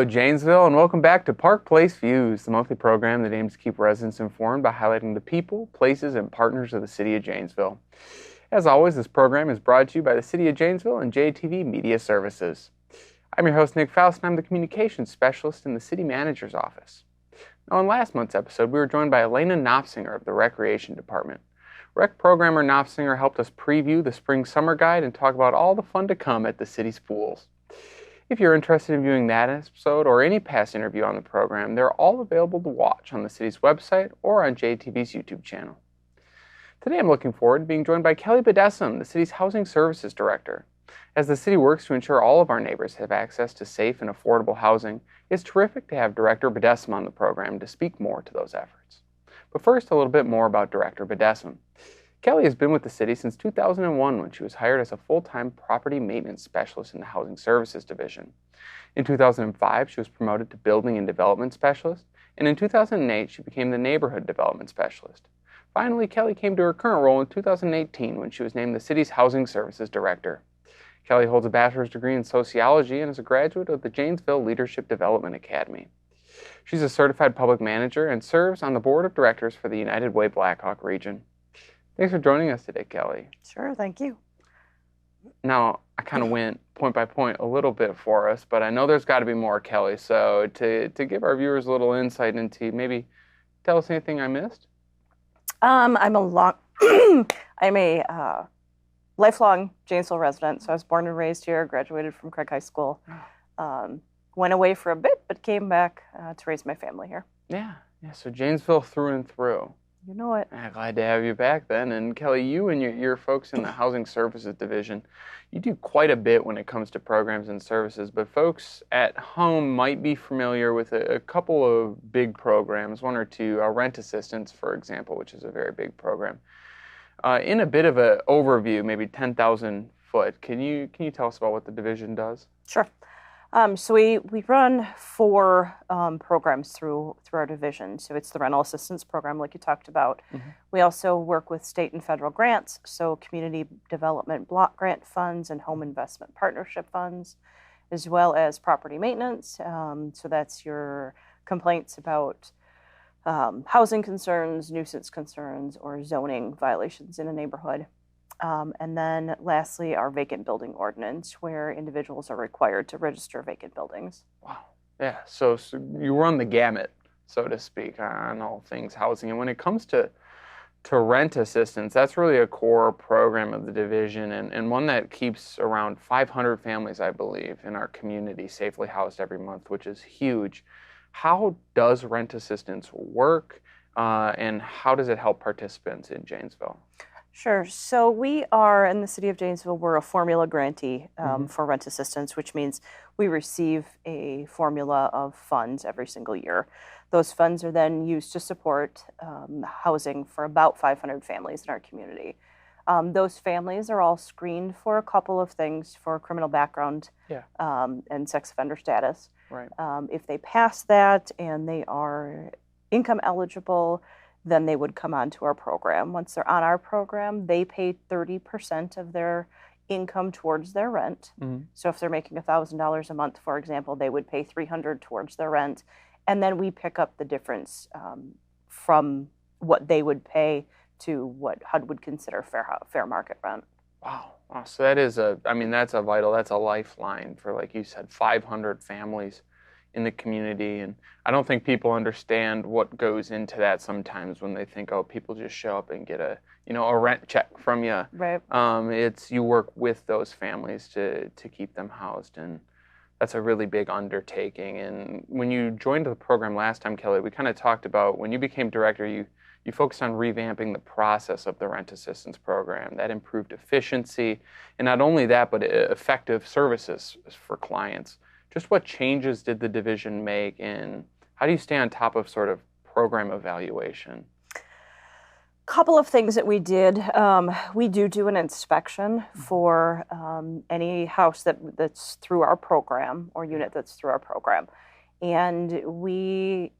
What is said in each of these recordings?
Hello, Janesville, and welcome back to Park Place Views, the monthly program that aims to keep residents informed by highlighting the people, places, and partners of the City of Janesville. As always, this program is brought to you by the City of Janesville and JATV Media Services. I'm your host, Nick Faust, and I'm the Communications Specialist in the City Manager's Office. Now, in last month's episode, we were joined by Elena Knopfsinger of the Recreation Department. Rec programmer Knopfsinger helped us preview the Spring-Summer Guide and talk about all the fun to come at the city's pools. If you're interested in viewing that episode or any past interview on the program, they're all available to watch on the city's website or on JATV's YouTube channel. Today I'm looking forward to being joined by Kelly Bedessem, the city's Housing Services Director. As the city works to ensure all of our neighbors have access to safe and affordable housing, it's terrific to have Director Bedessem on the program to speak more to those efforts. But first, a little bit more about Director Bedessem. Kelly has been with the city since 2001 when she was hired as a full-time property maintenance specialist in the Housing Services Division. In 2005, she was promoted to Building and Development Specialist, and in 2008, she became the Neighborhood Development Specialist. Finally, Kelly came to her current role in 2018 when she was named the city's Housing Services Director. Kelly holds a bachelor's degree in sociology and is a graduate of the Janesville Leadership Development Academy. She's a certified public manager and serves on the board of directors for the United Way Blackhawk region. Thanks for joining us today, Kelly. Sure, thank you. Now, I kind of went point by point a little bit for us, but I know there's got to be more, Kelly. So to give our viewers a little insight into, maybe tell us anything I missed? I'm a lifelong Janesville resident. So I was born and raised here, graduated from Craig High School. Went away for a bit, but came back to raise my family here. Yeah, so Janesville through and through. You know it. Glad to have you back then. And Kelly, you and your folks in the Housing Services Division, you do quite a bit when it comes to programs and services, but folks at home might be familiar with a couple of big programs, one or two, rent assistance, for example, which is a very big program. In a bit of an overview, maybe 10,000 foot, can you tell us about what the division does? Sure. So we run 4 programs through our division. So it's the rental assistance program, like you talked about. Mm-hmm. We also work with state and federal grants, so community development block grant funds and home investment partnership funds, as well as property maintenance. So that's your complaints about housing concerns, nuisance concerns, or zoning violations in a neighborhood. And then lastly, our vacant building ordinance, where individuals are required to register vacant buildings. Wow. Yeah, so you run the gamut, so to speak, on all things housing. And when it comes to rent assistance, that's really a core program of the division and one that keeps around 500 families, I believe, in our community safely housed every month, which is huge. How does rent assistance work, and how does it help participants in Janesville? Sure. So we are, in the City of Janesville, we're a formula grantee for rent assistance, which means we receive a formula of funds every single year. Those funds are then used to support housing for about 500 families in our community. Those families are all screened for a couple of things, for criminal background and sex offender status. Right. If they pass that and they are income eligible, then they would come onto our program. Once they're on our program, they pay 30% of their income towards their rent. Mm-hmm. So if they're making $1,000 a month, for example, they would pay $300 towards their rent. And then we pick up the difference from what they would pay to what HUD would consider fair market rent. Wow. So that is that's a lifeline for, like you said, 500 families in the community. And I don't think people understand what goes into that sometimes when they think, oh, people just show up and get a rent check from you. Right. It's you work with those families to keep them housed, and that's a really big undertaking. And when you joined the program last time, Kelly, we kind of talked about when you became director, you focused on revamping the process of the rent assistance program. That improved efficiency, and not only that, but effective services for clients. Just what changes did the division make, and how do you stay on top of sort of program evaluation? Couple of things that we did. We do an inspection for any house that's through our program or unit that's through our program. And we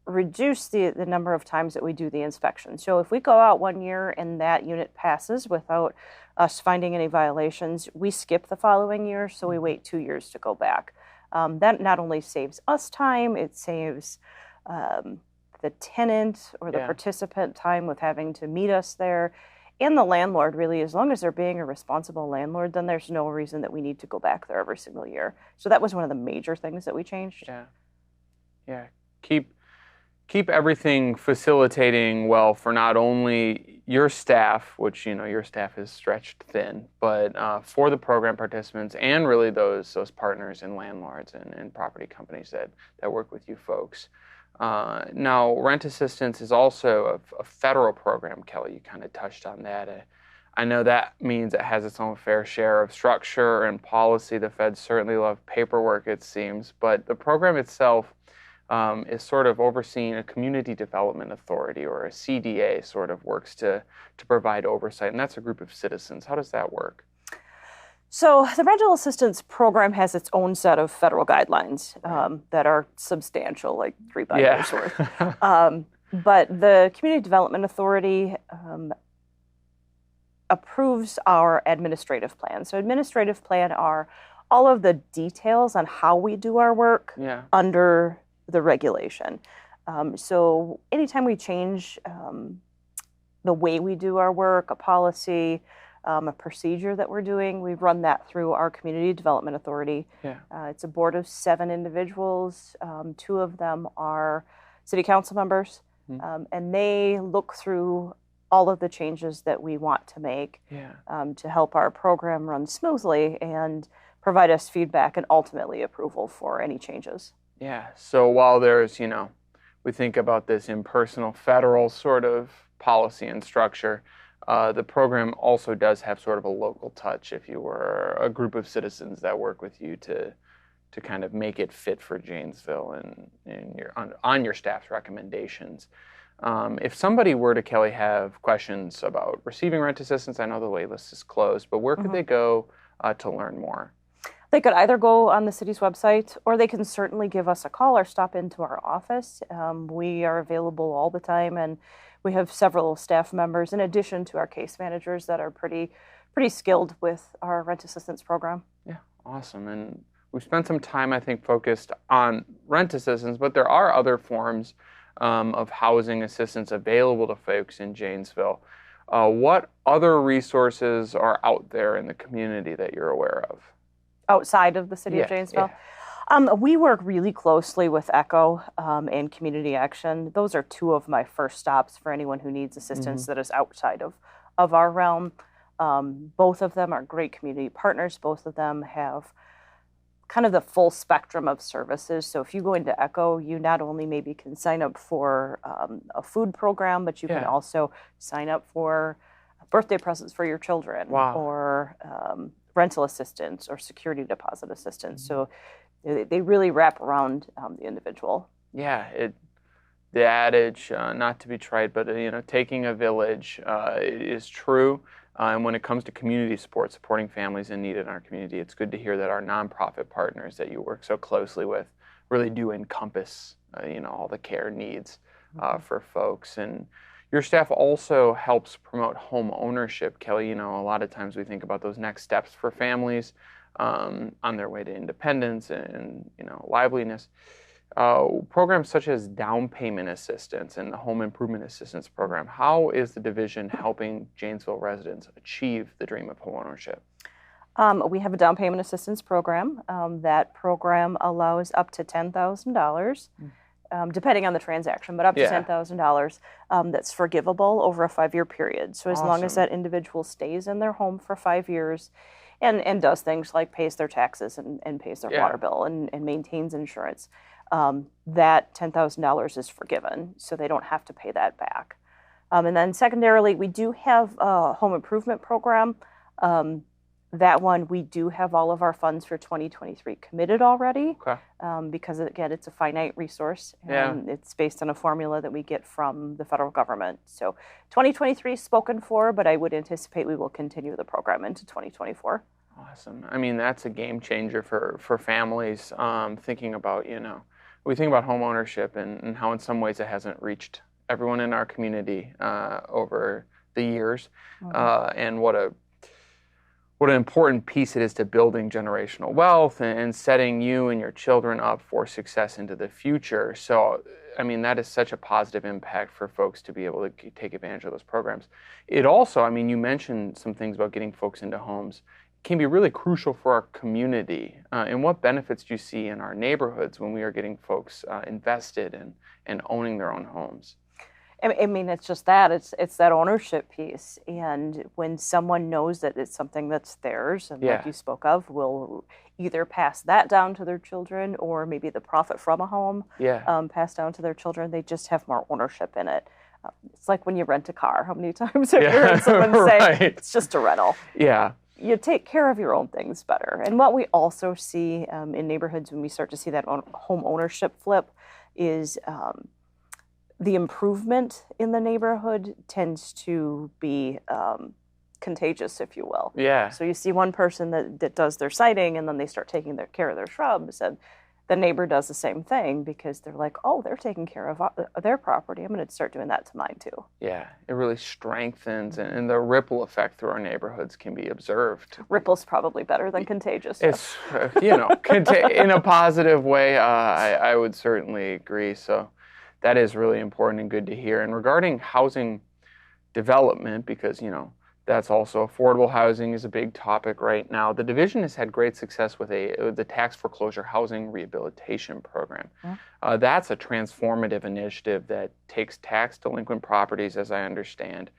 reduce the number of times that we do the inspection. So if we go out 1 year and that unit passes without us finding any violations, we skip the following year, so we wait 2 years to go back. That not only saves us time, it saves the tenant or the participant time with having to meet us there. And the landlord, really, as long as they're being a responsible landlord, then there's no reason that we need to go back there every single year. So that was one of the major things that we changed. Yeah. Keep everything facilitating well for not only your staff, which your staff is stretched thin, but for the program participants and really those partners and landlords and property companies that work with you folks. Now, rent assistance is also a federal program, Kelly. You kind of touched on that. I know that means it has its own fair share of structure and policy. The feds certainly love paperwork, it seems, but the program itself is sort of overseeing a community development authority, or a CDA sort of works to provide oversight, and that's a group of citizens. How does that work? So the rental assistance program has its own set of federal guidelines that are substantial, like 3 binders worth. But the Community Development Authority approves our administrative plan. So administrative plan are all of the details on how we do our work under the regulation. So anytime we change the way we do our work, a policy, a procedure that we're doing, we run that through our Community Development Authority. It's a board of 7 individuals. 2 of them are city council members, and they look through all of the changes that we want to make to help our program run smoothly and provide us feedback and ultimately approval for any changes. So while there's, we think about this impersonal federal sort of policy and structure, the program also does have sort of a local touch if you were a group of citizens that work with you to kind of make it fit for Janesville and on your staff's recommendations. If somebody were to, Kelly, have questions about receiving rent assistance, I know the wait list is closed, but where could they go to learn more? They could either go on the city's website, or they can certainly give us a call or stop into our office. We are available all the time, and we have several staff members in addition to our case managers that are pretty skilled with our rent assistance program. Awesome. And we've spent some time, I think, focused on rent assistance, but there are other forms of housing assistance available to folks in Janesville. What other resources are out there in the community that you're aware of? Outside of the City of Janesville? We work really closely with ECHO and Community Action. Those are 2 of my first stops for anyone who needs assistance that is outside of our realm. Both of them are great community partners. Both of them have kind of the full spectrum of services. So if you go into ECHO, you not only maybe can sign up for a food program, but you can also sign up for birthday presents for your children, or rental assistance or security deposit assistance. So they really wrap around the individual. The adage, not to be trite, but taking a village is true. And when it comes to community support, supporting families in need in our community, it's good to hear that our nonprofit partners that you work so closely with really do encompass, all the care needs for folks. And your staff also helps promote home ownership, Kelly. A lot of times we think about those next steps for families on their way to independence and liveliness. Programs such as down payment assistance and the home improvement assistance program, how is the division helping Janesville residents achieve the dream of home ownership? We have a down payment assistance program. That program allows up to $10,000, depending on the transaction, but up to $10,000 that's forgivable over a 5-year period. So as long as that individual stays in their home for 5 years and does things like pays their taxes and pays their water bill and maintains insurance, that $10,000 is forgiven, so they don't have to pay that back. And then secondarily, we do have a home improvement program. That one, we do have all of our funds for 2023 committed already, because again, it's a finite resource, and it's based on a formula that we get from the federal government. So 2023 is spoken for, but I would anticipate we will continue the program into 2024. Awesome. I mean, that's a game changer for families. Thinking about, we think about home ownership and how in some ways it hasn't reached everyone in our community over the years, and what what an important piece it is to building generational wealth and setting you and your children up for success into the future. So, I mean, that is such a positive impact for folks to be able to take advantage of those programs. It also, I mean, you mentioned some things about getting folks into homes. It can be really crucial for our community. And what benefits do you see in our neighborhoods when we are getting folks invested and owning their own homes? I mean, it's just that it's that ownership piece, and when someone knows that it's something that's theirs, and like you spoke of, will either pass that down to their children, or maybe the profit from a home pass down to their children. They just have more ownership in it. It's like when you rent a car. How many times have you heard someone say it's just a rental? Yeah. You take care of your own things better. And what we also see in neighborhoods when we start to see that home ownership flip is the improvement in the neighborhood tends to be contagious, if you will. Yeah. So you see one person that does their siding, and then they start taking care of their shrubs, and the neighbor does the same thing because they're like, oh, they're taking care of their property. I'm going to start doing that to mine too. Yeah, it really strengthens, and the ripple effect through our neighborhoods can be observed. Ripple's probably better than contagious. It's, in a positive way, I would certainly agree. So that is really important and good to hear. And regarding housing development, because, that's also affordable housing is a big topic right now. The division has had great success with the tax foreclosure housing rehabilitation program. That's a transformative initiative that takes tax delinquent properties, as I understand,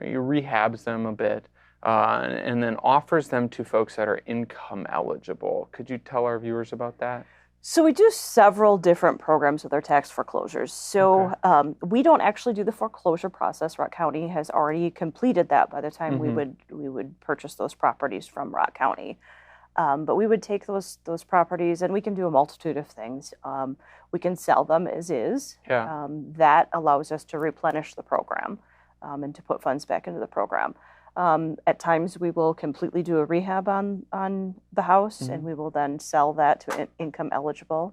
you rehabs them a bit, and then offers them to folks that are income eligible. Could you tell our viewers about that? So we do several different programs with our tax foreclosures. So we don't actually do the foreclosure process. Rock County has already completed that by the time we would purchase those properties from Rock County. But we would take those properties, and we can do a multitude of things. We can sell them as is. That allows us to replenish the program and to put funds back into the program. At times, we will completely do a rehab on the house, and we will then sell that to income eligible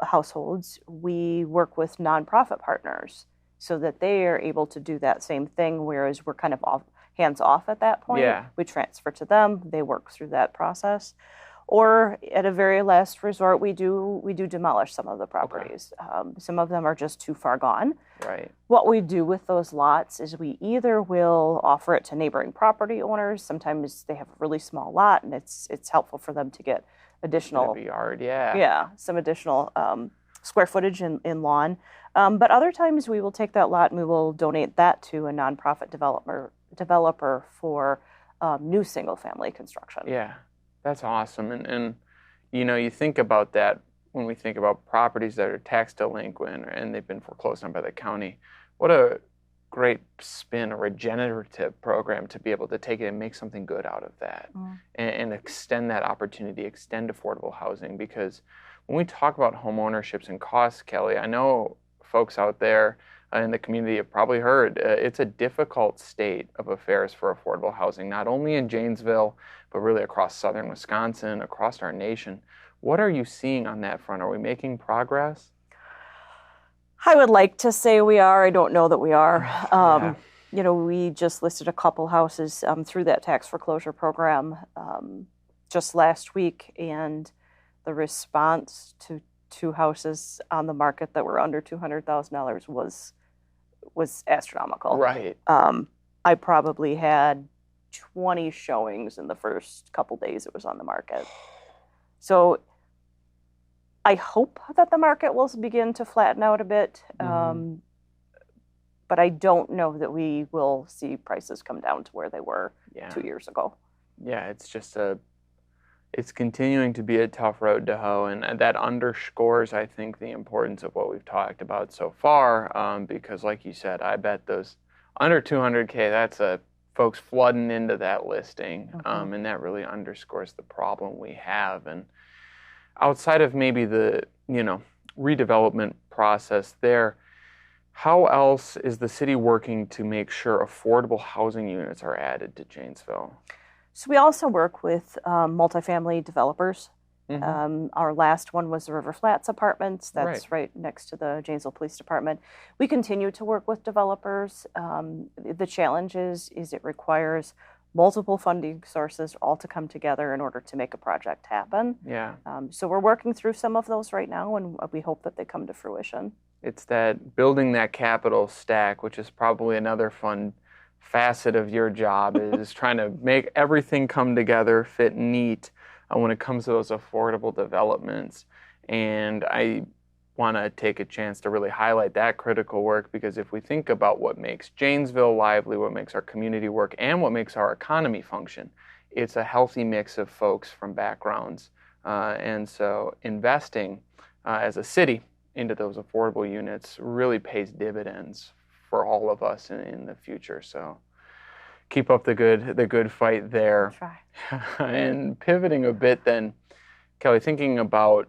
households. We work with nonprofit partners so that they are able to do that same thing, whereas we're kind of hands off at that point. We transfer to them, they work through that process. Or at a very last resort, we do demolish some of the properties. Some of them are just too far gone. What we do with those lots is we either will offer it to neighboring property owners. Sometimes they have a really small lot, and it's helpful for them to get additional yard, some additional square footage in lawn. But other times we will take that lot and we will donate that to a nonprofit developer for new single family construction. That's awesome. And you think about that when we think about properties that are tax delinquent and they've been foreclosed on by the county. What a great spin, a regenerative program to be able to take it and make something good out of that and extend that opportunity, extend affordable housing. Because when we talk about home ownerships and costs, Kelly, I know folks out there in the community have probably heard it's a difficult state of affairs for affordable housing, not only in Janesville, but really across southern Wisconsin, across our nation. What are you seeing on that front? Are we making progress? I would like to say we are. I don't know that we are. We just listed a couple houses through that tax foreclosure program just last week, and the response to 2 houses on the market that were under $200,000 was astronomical. I probably had 20 showings in the first couple days it was on the market. So I hope that the market will begin to flatten out a bit, but I don't know that we will see prices come down to where they were 2 years ago. It's just it's continuing to be a tough road to hoe, and that underscores, I think, the importance of what we've talked about so far, because like you said, I bet those under 200K, that's folks flooding into that listing, and that really underscores the problem we have. And outside of maybe the redevelopment process there, how else is the city working to make sure affordable housing units are added to Janesville? So we also work with multifamily developers. Our last one was the River Flats Apartments. That's right next to the Janesville Police Department. We continue to work with developers. The challenge is it requires multiple funding sources all to come together in order to make a project happen. Yeah. So we're working through some of those right now, and we hope that they come to fruition. It's that building that capital stack, which is probably another fun facet of your job, is trying to make everything come together, fit neat when it comes to those affordable developments. And I want to take a chance to really highlight that critical work, because if we think about what makes Janesville lively, what makes our community work, and what makes our economy function, it's a healthy mix of folks from backgrounds. And so investing as a city into those affordable units really pays dividends for all of us in the future. So keep up the good fight there. Try. And pivoting a bit then, Kelly, thinking about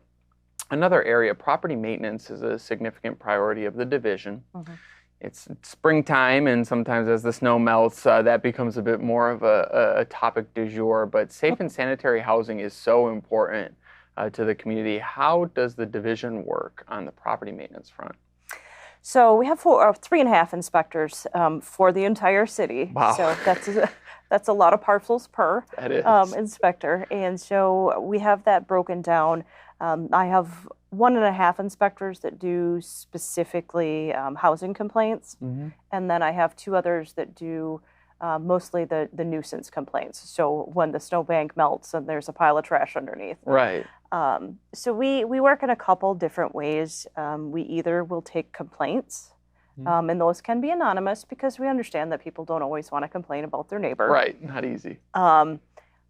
another area, property maintenance is a significant priority of the division. Mm-hmm. It's springtime, and sometimes as the snow melts, that becomes a bit more of a topic du jour, but safe and sanitary housing is so important to the community. How does the division work on the property maintenance front? So we have 3.5 inspectors for the entire city. Wow. So that's a lot of parcels per inspector. And so we have that broken down. I have 1.5 inspectors that do specifically housing complaints. Mm-hmm. And then I have 2 others that do mostly the nuisance complaints. So when the snowbank melts and there's a pile of trash underneath. Right. So we work in a couple different ways. We either will take complaints, and those can be anonymous because we understand that people don't always want to complain about their neighbor. Right, not easy.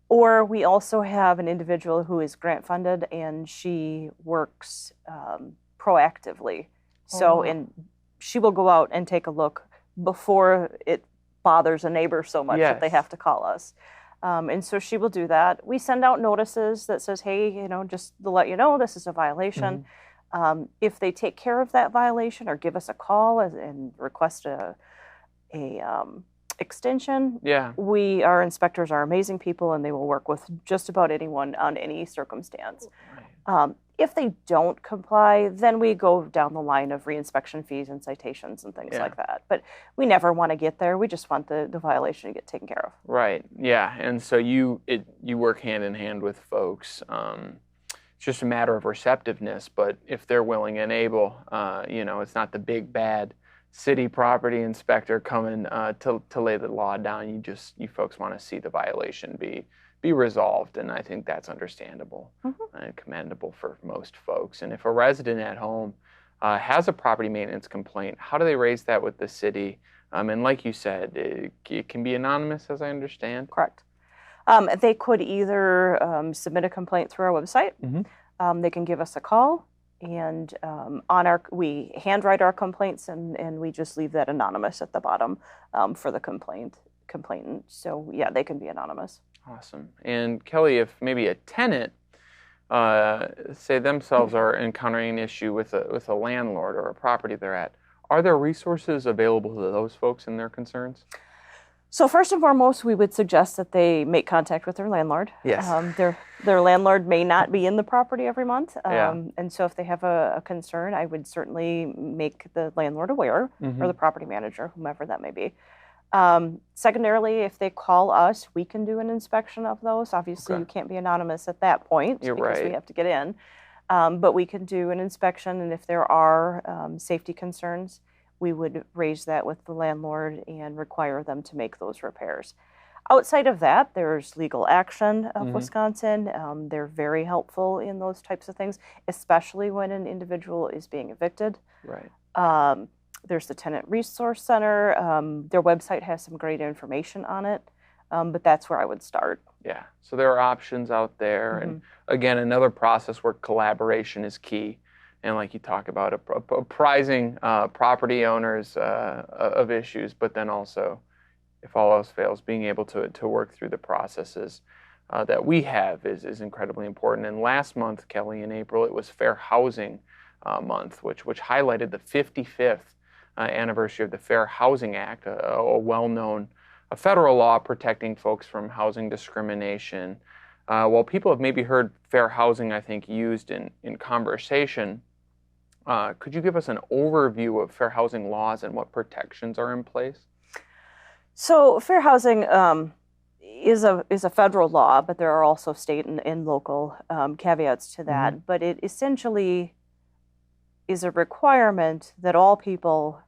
Or we also have an individual who is grant funded, and she works proactively. And she will go out and take a look before it bothers a neighbor so much that they have to call us. And so she will do that. We send out notices that says, hey, just to let you know, this is a violation. Mm-hmm. If they take care of that violation or give us a call and request a extension, our inspectors are amazing people, and they will work with just about anyone on any circumstance. Right. If they don't comply, then we go down the line of reinspection fees and citations and things like that. But we never want to get there. We just want the violation to get taken care of. Right. Yeah. And so you work hand in hand with folks. It's just a matter of receptiveness. But if they're willing and able, it's not the big bad city property inspector coming to lay the law down. You folks want to see the violation be resolved, and I think that's understandable and commendable for most folks. And if a resident at home has a property maintenance complaint, how do they raise that with the city? And like you said, it can be anonymous, as I understand. Correct. They could either submit a complaint through our website. Mm-hmm. They can give us a call, and we handwrite our complaints, and we just leave that anonymous at the bottom for the complainant. So they can be anonymous. Awesome. And Kelly, if maybe a tenant, say themselves are encountering an issue with a landlord or a property they're at, are there resources available to those folks and their concerns? So first and foremost, we would suggest that they make contact with their landlord. Yes. Their landlord may not be in the property every month. And so if they have a concern, I would certainly make the landlord aware, or the property manager, whomever that may be. Secondarily, if they call us, we can do an inspection of those. Obviously, you can't be anonymous at that point because we have to get in. But we can do an inspection, and if there are safety concerns, we would raise that with the landlord and require them to make those repairs. Outside of that, there's Legal Action of Wisconsin. They're very helpful in those types of things, especially when an individual is being evicted. Right. There's the Tenant Resource Center. Their website has some great information on it, but that's where I would start. Yeah, so there are options out there. And again, another process where collaboration is key. And like you talk about, apprising property owners of issues, but then also, if all else fails, being able to work through the processes that we have is incredibly important. And last month, Kelly, in April, it was Fair Housing Month, which highlighted the 55th anniversary of the Fair Housing Act, a well-known federal law protecting folks from housing discrimination. While people have maybe heard fair housing, I think, used in conversation, could you give us an overview of fair housing laws and what protections are in place? So fair housing is a federal law, but there are also state and local caveats to that. Mm-hmm. But it essentially is a requirement that all people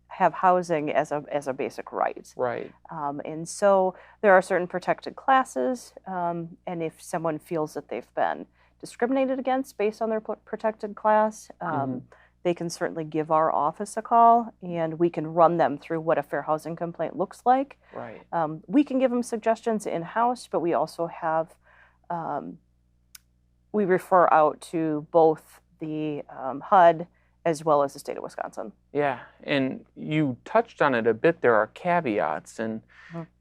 have housing as a basic right. Right. And so there are certain protected classes, and if someone feels that they've been discriminated against based on their protected class, they can certainly give our office a call, and we can run them through what a fair housing complaint looks like. Right. We can give them suggestions in-house, but we also have, we refer out to both the HUD as well as the state of Wisconsin. Yeah, and you touched on it a bit. There are caveats and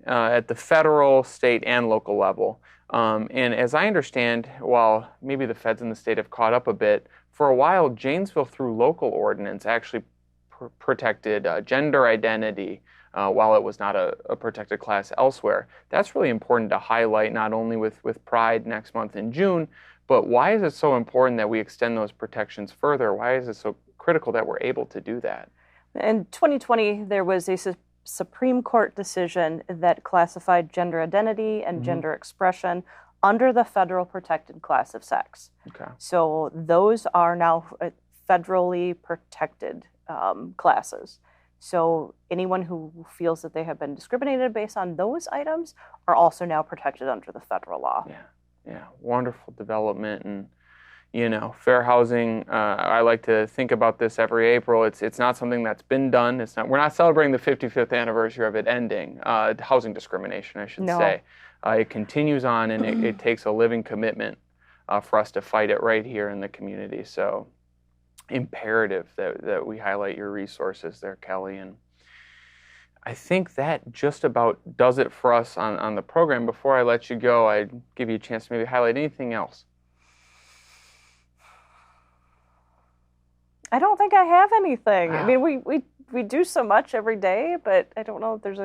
at the federal, state, and local level. And as I understand, while maybe the feds in the state have caught up a bit, for a while, Janesville, through local ordinance, actually protected gender identity while it was not a protected class elsewhere. That's really important to highlight, not only with Pride next month in June, but why is it so important that we extend those protections further? Why is it so critical that we're able to do that? In 2020, there was a Supreme Court decision that classified gender identity and gender expression under the federal protected class of sex. Okay. So those are now federally protected classes. So anyone who feels that they have been discriminated based on those items are also now protected under the federal law. Yeah, wonderful development. And you know, fair housing, I like to think about this every April. It's not something that's been done. We're not celebrating the 55th anniversary of it ending. Housing discrimination, I should say. It continues on, and it takes a living commitment for us to fight it right here in the community. So imperative that we highlight your resources there, Kelly. And I think that just about does it for us on the program. Before I let you go, I'd give you a chance to maybe highlight anything else. I don't think I have anything. Wow. I mean, we do so much every day, but I don't know if there's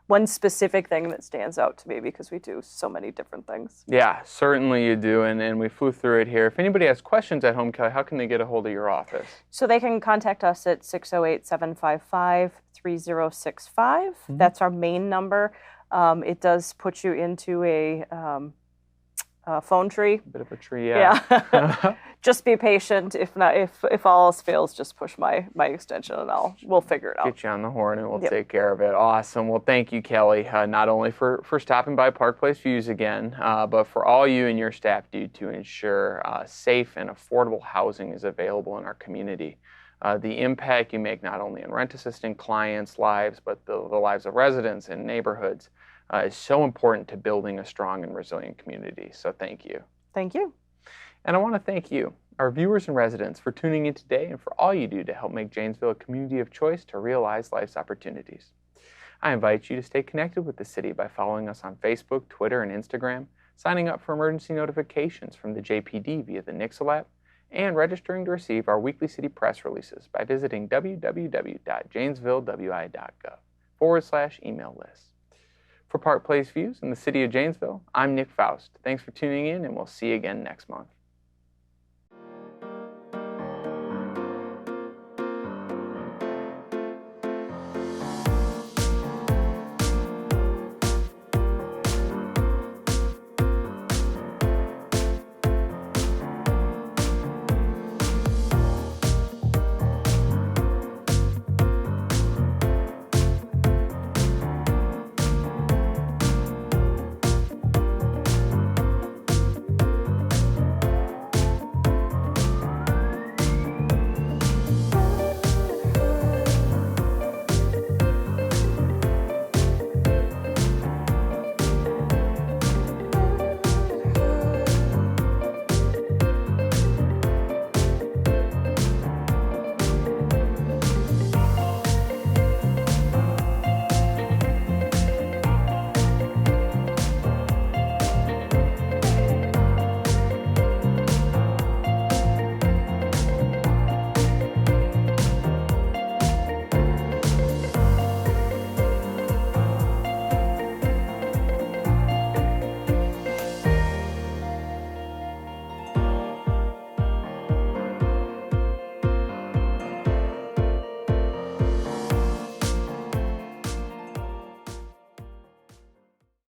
one specific thing that stands out to me because we do so many different things. Yeah, certainly you do, and we flew through it here. If anybody has questions at home, Kelly, how can they get a hold of your office? So they can contact us at 608-755-3065. That's our main number. It does put you into a phone tree. A bit of a tree, yeah. Just be patient. If not, if all else fails, just push my extension, and we'll figure it out. Get you on the horn, and we'll take care of it. Awesome. Well, thank you, Kelly, not only for stopping by Park Place Views again, but for all you and your staff do to ensure safe and affordable housing is available in our community. The impact you make not only on rent assistant clients' lives, but the lives of residents and neighborhoods is so important to building a strong and resilient community. So thank you. Thank you. And I want to thank you, our viewers and residents, for tuning in today and for all you do to help make Janesville a community of choice to realize life's opportunities. I invite you to stay connected with the city by following us on Facebook, Twitter, and Instagram, signing up for emergency notifications from the JPD via the Nixle app, and registering to receive our weekly city press releases by visiting www.janesvillewi.gov/email list. For Park Place Views in the City of Janesville, I'm Nick Faust. Thanks for tuning in, and we'll see you again next month.